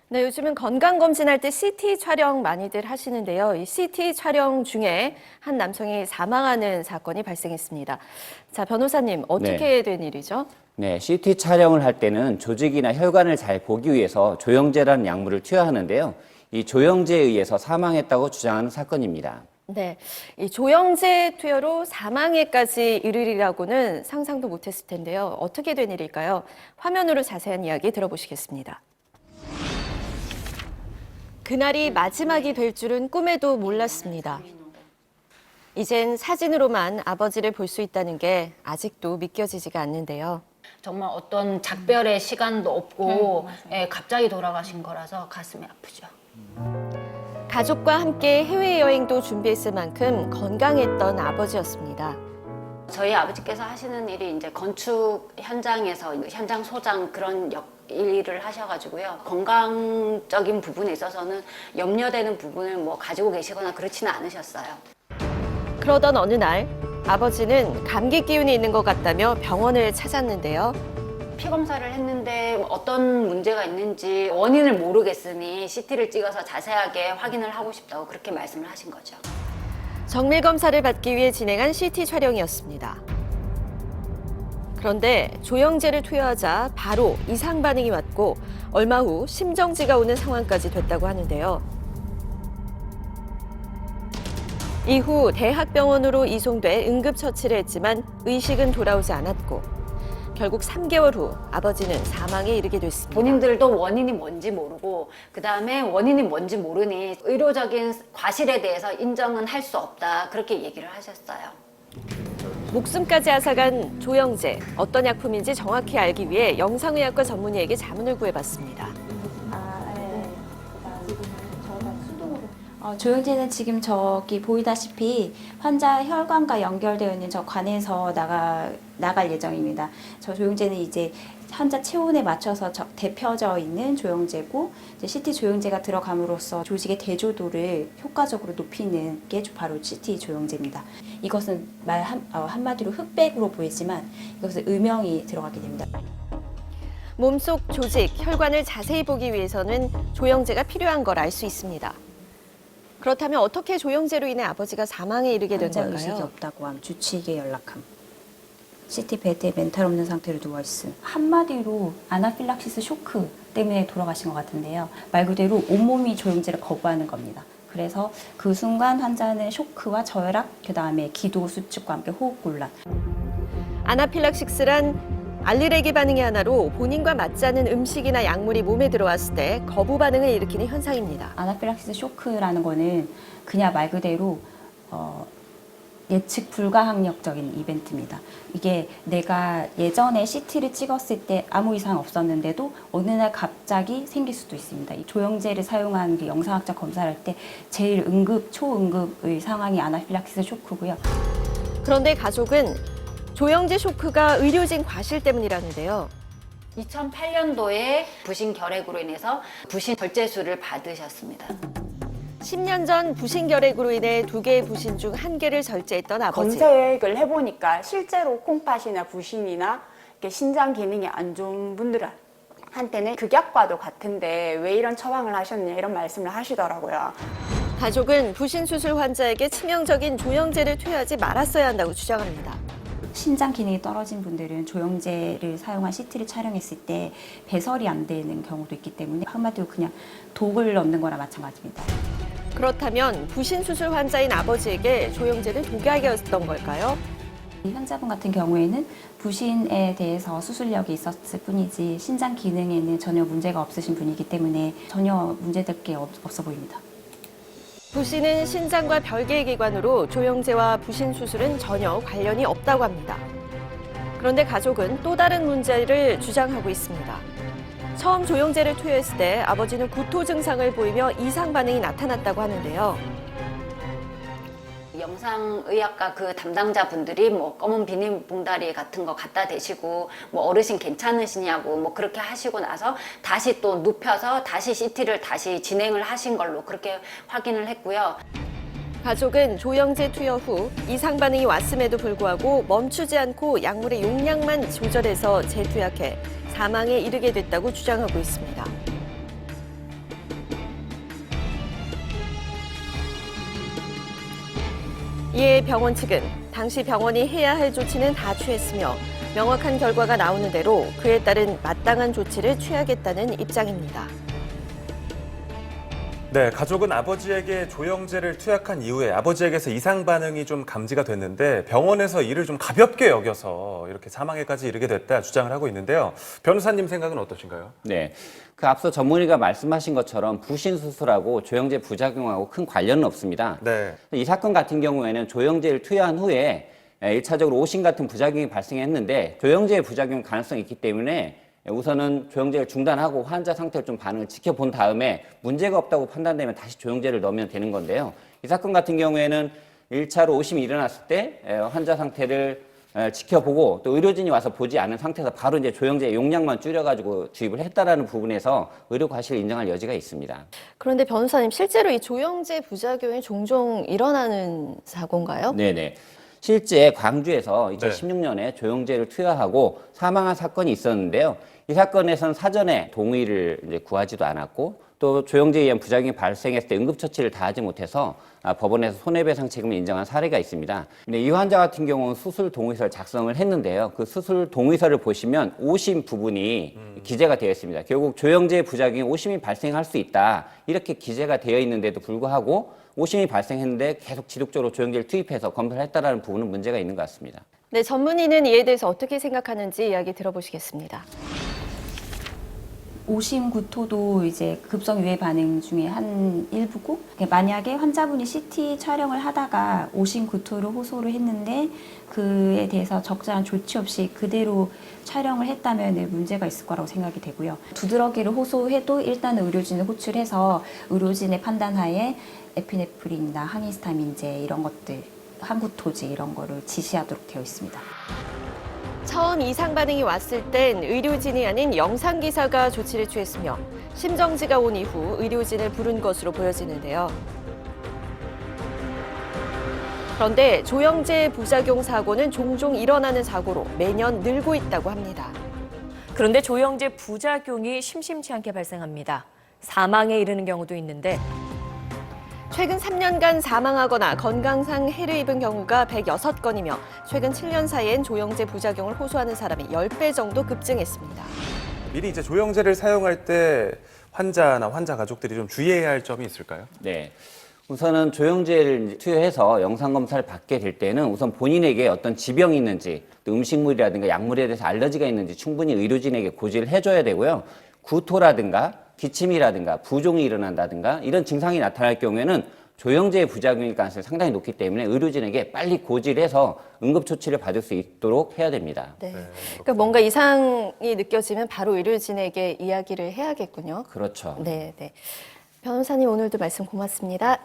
네, 요즘은 건강검진할 때 CT 촬영 많이들 하시는데요. 이 CT 촬영 중에 한 남성이 사망하는 사건이 발생했습니다. 자, 변호사님, 어떻게 된 일이죠? 네, CT 촬영을 할 때는 조직이나 혈관을 잘 보기 위해서 조영제라는 약물을 투여하는데요. 이 조영제에 의해서 사망했다고 주장하는 사건입니다. 네, 이 조영제 투여로 사망에까지 이르리라고는 상상도 못했을 텐데요. 어떻게 된 일일까요? 화면으로 자세한 이야기 들어보시겠습니다. 그날이 마지막이 될 줄은 꿈에도 몰랐습니다. 이젠 사진으로만 아버지를 볼 수 있다는 게 아직도 믿겨지지가 않는데요. 정말 어떤 작별의 시간도 없고 갑자기 돌아가신 거라서 가슴이 아프죠. 가족과 함께 해외여행도 준비했을 만큼 건강했던 아버지였습니다. 저희 아버지께서 하시는 일이 이제 건축 현장에서 현장 소장 그런 일을 하셔가지고요. 건강적인 부분에 있어서는 염려되는 부분을 뭐 가지고 계시거나 그렇지는 않으셨어요. 그러던 어느 날 아버지는 감기 기운이 있는 것 같다며 병원을 찾았는데요. 피 검사를 했는데 어떤 문제가 있는지 원인을 모르겠으니 CT를 찍어서 자세하게 확인을 하고 싶다고 그렇게 말씀을 하신 거죠. 정밀 검사를 받기 위해 진행한 CT 촬영이었습니다. 그런데 조영제를 투여하자 바로 이상 반응이 왔고 얼마 후 심정지가 오는 상황까지 됐다고 하는데요. 이후 대학병원으로 이송돼 응급처치를 했지만 의식은 돌아오지 않았고 결국 3개월 후 아버지는 사망에 이르게 됐습니다. 본인들도 원인이 뭔지 모르고 그다음에 원인이 뭔지 모르니 의료적인 과실에 대해서 인정은 할 수 없다 그렇게 얘기를 하셨어요. 목숨까지 앗아간 조영제, 어떤 약품인지 정확히 알기 위해 영상의학과 전문의에게 자문을 구해봤습니다. 조영제는 지금 저기 보이다시피 환자 혈관과 연결되어 있는 저 관에서 나갈 예정입니다. 저 조영제는 이제 환자 체온에 맞춰서 데펴져 있는 조영제고 이제 CT 조영제가 들어감으로써 조직의 대조도를 효과적으로 높이는 게 바로 CT 조영제입니다. 이것은 한마디로 흑백으로 보이지만 이것은 음영이 들어가게 됩니다. 몸속 조직, 혈관을 자세히 보기 위해서는 조영제가 필요한 걸 알 수 있습니다. 그렇다면 어떻게 조영제로 인해 아버지가 사망에 이르게 된 환자 걸까요? 의식이 없다고 함, 주치의에 연락함. CT 베드에 멘탈 없는 상태로 누워있음. 한마디로 아나필락시스 쇼크 때문에 돌아가신 것 같은데요. 말 그대로 온몸이 조영제를 거부하는 겁니다. 그래서 그 순간 환자는 쇼크와 저혈압, 그 다음에 기도 수축과 함께 호흡곤란. 아나필락식스란 알레르기 반응의 하나로 본인과 맞지 않는 음식이나 약물이 몸에 들어왔을 때 거부 반응을 일으키는 현상입니다. 아나필락시스 쇼크라는 거는 그냥 말 그대로 예측 불가항력적인 이벤트입니다. 이게 내가 예전에 CT를 찍었을 때 아무 이상 없었는데도 어느 날 갑자기 생길 수도 있습니다. 이 조영제를 사용한 그 영상학적 검사를 할 때 제일 응급, 초응급의 상황이 아나필락시스 쇼크고요. 그런데 가족은 조영제 쇼크가 의료진 과실 때문이라는데요. 2008년도에 부신 결핵으로 인해서 부신 절제술을 받으셨습니다. 10년 전 부신 결핵으로 인해 2개의 부신 중 1개를 절제했던 아버지. 검색을 해보니까 실제로 콩팥이나 부신이나 이렇게 신장 기능이 안 좋은 분들한테는 극약과도 같은데 왜 이런 처방을 하셨냐 이런 말씀을 하시더라고요. 가족은 부신 수술 환자에게 치명적인 조영제를 투여하지 말았어야 한다고 주장합니다. 신장 기능이 떨어진 분들은 조영제를 사용한 CT를 촬영했을 때 배설이 안 되는 경우도 있기 때문에 한마디로 그냥 독을 넣는 거나 마찬가지입니다. 그렇다면 부신 수술 환자인 아버지에게 조영제는 독약이었던 걸까요? 이 환자분 같은 경우에는 부신에 대해서 수술력이 있었을 뿐이지 신장 기능에는 전혀 문제가 없으신 분이기 때문에 전혀 문제될 게 없어 보입니다. 부신은 신장과 별개의 기관으로 조영제와 부신 수술은 전혀 관련이 없다고 합니다. 그런데 가족은 또 다른 문제를 주장하고 있습니다. 처음 조영제를 투여했을 때 아버지는 구토 증상을 보이며 이상 반응이 나타났다고 하는데요. 영상의학과 그 담당자분들이 뭐 검은 비닐봉다리 같은 거 갖다 대시고 뭐 어르신 괜찮으시냐고 뭐 그렇게 하시고 나서 다시 또 눕혀서 다시 CT를 다시 진행을 하신 걸로 그렇게 확인을 했고요. 가족은 조영제 투여 후 이상 반응이 왔음에도 불구하고 멈추지 않고 약물의 용량만 조절해서 재투약해 사망에 이르게 됐다고 주장하고 있습니다. 이에 병원 측은 당시 병원이 해야 할 조치는 다 취했으며 명확한 결과가 나오는 대로 그에 따른 마땅한 조치를 취하겠다는 입장입니다. 네, 가족은 아버지에게 조영제를 투약한 이후에 아버지에게서 이상 반응이 좀 감지가 됐는데 병원에서 이를 좀 가볍게 여겨서 이렇게 사망에까지 이르게 됐다 주장을 하고 있는데요. 변호사님 생각은 어떠신가요? 네. 그 앞서 전문의가 말씀하신 것처럼 부신 수술하고 조영제 부작용하고 큰 관련은 없습니다. 네. 이 사건 같은 경우에는 조영제를 투여한 후에 1차적으로 오심 같은 부작용이 발생했는데 조영제의 부작용 가능성이 있기 때문에 우선은 조영제를 중단하고 환자 상태를 좀 반응을 지켜본 다음에 문제가 없다고 판단되면 다시 조영제를 넣으면 되는 건데요. 이 사건 같은 경우에는 1차로 오심이 일어났을 때 환자 상태를 지켜보고 또 의료진이 와서 보지 않은 상태에서 바로 이제 조영제 용량만 줄여가지고 주입을 했다라는 부분에서 의료 과실을 인정할 여지가 있습니다. 그런데 변호사님, 실제로 이 조영제 부작용이 종종 일어나는 사고인가요? 네네. 실제 광주에서 2016년에 조영제를 투여하고 사망한 사건이 있었는데요. 이 사건에서는 사전에 동의를 이제 구하지도 않았고 또 조영제에 의한 부작용이 발생했을 때 응급처치를 다하지 못해서 법원에서 손해배상 책임을 인정한 사례가 있습니다. 근데 이 환자 같은 경우는 수술 동의서를 작성을 했는데요. 그 수술 동의서를 보시면 오심 부분이 기재가 되어 있습니다. 결국 조영제 부작용이 오심이 발생할 수 있다 이렇게 기재가 되어 있는데도 불구하고 오심이 발생했는데 계속 지속적으로 조영제를 투입해서 검사를 했다라는 부분은 문제가 있는 것 같습니다. 네, 전문의는 이에 대해서 어떻게 생각하는지 이야기 들어보시겠습니다. 오심 구토도 이제 급성 유해 반응 중에 한 일부고, 만약에 환자분이 CT 촬영을 하다가 오심 구토를 호소를 했는데 그에 대해서 적절한 조치 없이 그대로 촬영을 했다면 문제가 있을 거라고 생각이 되고요. 두드러기를 호소해도 일단은 의료진을 호출해서 의료진의 판단하에 에피네프린이나 항히스타민제 이런 것들, 항구토제 이런 거를 지시하도록 되어 있습니다. 처음 이상 반응이 왔을 땐 의료진이 아닌 영상기사가 조치를 취했으며 심정지가 온 이후 의료진을 부른 것으로 보여지는데요. 그런데 조영제 부작용 사고는 종종 일어나는 사고로 매년 늘고 있다고 합니다. 그런데 조영제 부작용이 심심치 않게 발생합니다. 사망에 이르는 경우도 있는데 최근 3년간 사망하거나 건강상 해를 입은 경우가 106건이며 최근 7년 사이엔 조영제 부작용을 호소하는 사람이 10배 정도 급증했습니다. 미리 이제 조영제를 사용할 때 환자나 환자 가족들이 좀 주의해야 할 점이 있을까요? 네. 우선은 조영제를 투여해서 영상검사를 받게 될 때는 우선 본인에게 어떤 지병이 있는지 또 음식물이라든가 약물에 대해서 알러지가 있는지 충분히 의료진에게 고지를 해줘야 되고요. 구토라든가 기침이라든가 부종이 일어난다든가 이런 증상이 나타날 경우에는 조영제의 부작용일 가능성이 상당히 높기 때문에 의료진에게 빨리 고지를 해서 응급조치를 받을 수 있도록 해야 됩니다. 네. 그러니까 뭔가 이상이 느껴지면 바로 의료진에게 이야기를 해야겠군요. 그렇죠. 네, 네. 변호사님 오늘도 말씀 고맙습니다.